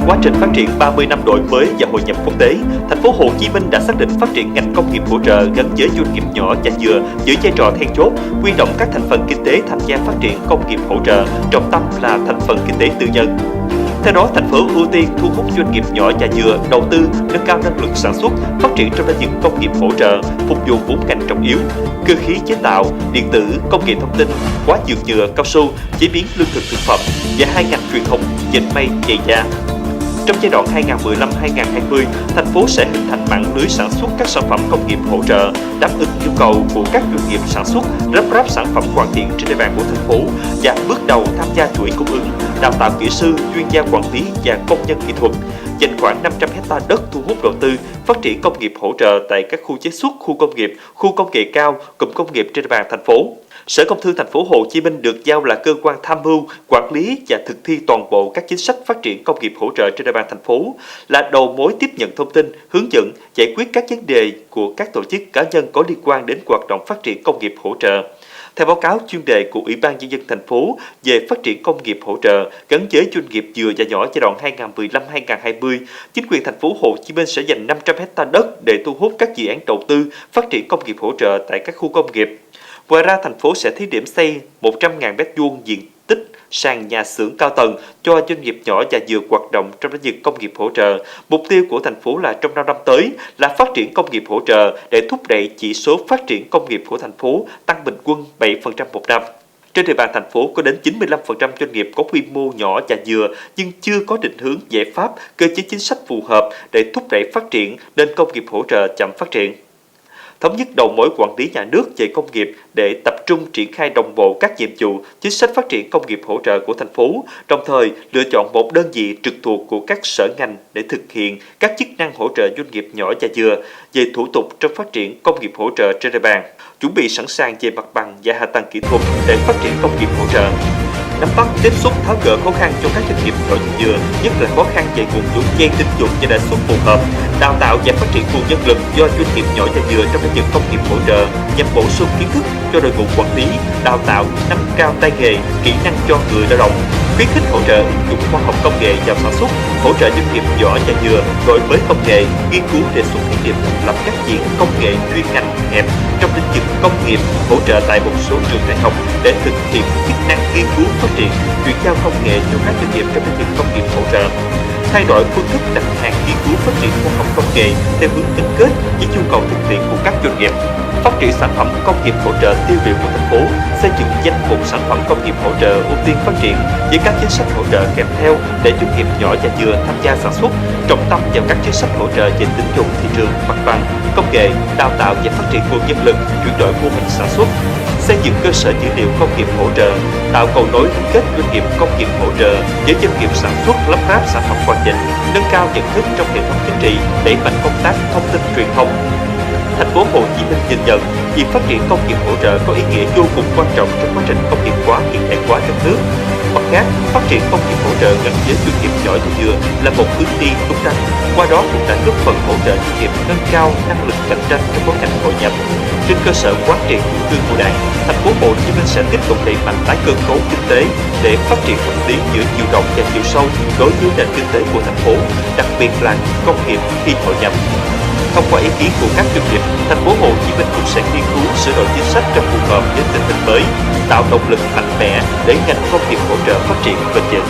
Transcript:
Quá trình phát triển 30 năm đổi mới và hội nhập quốc tế, thành phố Hồ Chí Minh đã xác định phát triển ngành công nghiệp hỗ trợ gắn với doanh nghiệp nhỏ và vừa giữ vai trò then chốt, huy động các thành phần kinh tế tham gia phát triển công nghiệp hỗ trợ, trọng tâm là thành phần kinh tế tư nhân. Theo đó, thành phố ưu tiên thu hút doanh nghiệp nhỏ và vừa đầu tư nâng cao năng lực sản xuất, phát triển trong lĩnh vực công nghiệp hỗ trợ, phục vụ 4 ngành trọng yếu: cơ khí chế tạo, điện tử, công nghệ thông tin, hóa dược nhựa, cao su, chế biến lương thực thực phẩm và 2 ngành truyền thống dệt may, giày da. Trong giai đoạn 2015-2020, thành phố sẽ hình thành mạng lưới sản xuất các sản phẩm công nghiệp hỗ trợ, đáp ứng nhu cầu của các doanh nghiệp sản xuất, lắp ráp sản phẩm hoàn thiện trên địa bàn của thành phố và bước đầu tham gia chuỗi cung ứng, đào tạo kỹ sư, chuyên gia quản lý và công nhân kỹ thuật. Dành khoảng 500 ha đất thu hút đầu tư, phát triển công nghiệp hỗ trợ tại các khu chế xuất, khu công nghiệp, khu công nghệ cao, cụm công nghiệp trên địa bàn thành phố. Sở Công Thương thành phố Hồ Chí Minh được giao là cơ quan tham mưu, quản lý và thực thi toàn bộ các chính sách phát triển công nghiệp hỗ trợ trên địa bàn thành phố, là đầu mối tiếp nhận thông tin, hướng dẫn, giải quyết các vấn đề của các tổ chức cá nhân có liên quan đến hoạt động phát triển công nghiệp hỗ trợ. Theo báo cáo chuyên đề của Ủy ban Nhân dân thành phố về phát triển công nghiệp hỗ trợ gắn với doanh nghiệp vừa và nhỏ giai đoạn 2015-2020, chính quyền thành phố Hồ Chí Minh sẽ dành 500 ha đất để thu hút các dự án đầu tư phát triển công nghiệp hỗ trợ tại các khu công nghiệp. Ngoài ra, thành phố sẽ thí điểm xây 100.000 m² diện tích sàn nhà xưởng cao tầng cho doanh nghiệp nhỏ và vừa hoạt động trong lĩnh vực công nghiệp hỗ trợ. Mục tiêu của thành phố là trong 5 năm tới là phát triển công nghiệp hỗ trợ để thúc đẩy chỉ số phát triển công nghiệp của thành phố tăng bình quân 7% một năm. Trên địa bàn thành phố có đến 95% doanh nghiệp có quy mô nhỏ và vừa nhưng chưa có định hướng giải pháp, cơ chế chính sách phù hợp để thúc đẩy phát triển nên công nghiệp hỗ trợ chậm phát triển. Thống nhất đầu mối quản lý nhà nước về công nghiệp để tập trung triển khai đồng bộ các nhiệm vụ, chính sách phát triển công nghiệp hỗ trợ của thành phố, đồng thời lựa chọn một đơn vị trực thuộc của các sở ngành để thực hiện các chức năng hỗ trợ doanh nghiệp nhỏ và vừa về thủ tục trong phát triển công nghiệp hỗ trợ trên địa bàn, chuẩn bị sẵn sàng về mặt bằng và hạ tầng kỹ thuật để phát triển công nghiệp hỗ trợ. Nắm bắt, tiếp xúc, tháo gỡ khó khăn cho các doanh nghiệp nhỏ và vừa, nhất là khó khăn về nguồn vốn vay tín dụng và lãi suất phù hợp, đào tạo và phát triển nguồn nhân lực do doanh nghiệp nhỏ và vừa trong lĩnh vực công nghiệp hỗ trợ nhằm bổ sung kiến thức cho đội ngũ quản lý, đào tạo, nâng cao tay nghề, kỹ năng cho người lao động, khuyến khích hỗ trợ ứng dụng khoa học công nghệ vào sản xuất, hỗ trợ doanh nghiệp nhỏ và vừa đổi mới công nghệ, nghiên cứu đề xuất thí điểm thành lập các viện công nghệ chuyên ngành hẹp trong lĩnh vực công nghiệp hỗ trợ tại một số trường đại học để thực hiện chức năng nghiên cứu phát triển, chuyển giao công nghệ cho các doanh nghiệp trong lĩnh vực công nghiệp hỗ trợ. Thay đổi phương thức đặt hàng nghiên cứu phát triển khoa học công nghệ theo hướng gắn kết với nhu cầu thực tiễn của các doanh nghiệp, phát triển sản phẩm công nghiệp hỗ trợ tiêu biểu của thành phố, xây dựng danh mục sản phẩm công nghiệp hỗ trợ ưu tiên phát triển với các chính sách hỗ trợ kèm theo để doanh nghiệp nhỏ và vừa tham gia sản xuất, trọng tâm vào các chính sách hỗ trợ về tín dụng, thị trường, mặt bằng, công nghệ, đào tạo và phát triển nguồn nhân lực, chuyển đổi mô hình sản xuất, xây dựng cơ sở dữ liệu công nghiệp hỗ trợ, tạo cầu nối liên kết doanh nghiệp công nghiệp hỗ trợ với doanh nghiệp sản xuất lắp ráp sản phẩm hoàn chỉnh, nâng cao nhận thức trong hệ thống chính trị, đẩy mạnh công tác thông tin truyền thông. Thành phố Hồ Chí Minh nhìn nhận việc phát triển công nghiệp hỗ trợ có ý nghĩa vô cùng quan trọng trong quá trình công nghiệp hóa hiện đại hóa trong nước. Mặt khác, phát triển công nghiệp hỗ trợ gắn với doanh nghiệp nhỏ và vừa là một hướng đi đúng đắn, qua đó cũng đã góp phần hỗ trợ doanh nghiệp nâng cao năng lực cạnh tranh trong bối cảnh hội nhập. Trên cơ sở quán triệt chủ trương của Đảng, thành phố Hồ Chí Minh sẽ tiếp tục đẩy mạnh tái cơ cấu kinh tế để phát triển hợp lý giữa chiều rộng và chiều sâu đối với nền kinh tế của thành phố, đặc biệt là công nghiệp khi hội nhập. Thông qua ý kiến của các doanh nghiệp, thành phố Hồ Chí Minh cũng sẽ nghiên cứu sửa đổi chính sách cho phù hợp với tình hình mới, tạo động lực mạnh mẽ để ngành công nghiệp hỗ trợ phát triển bền vững.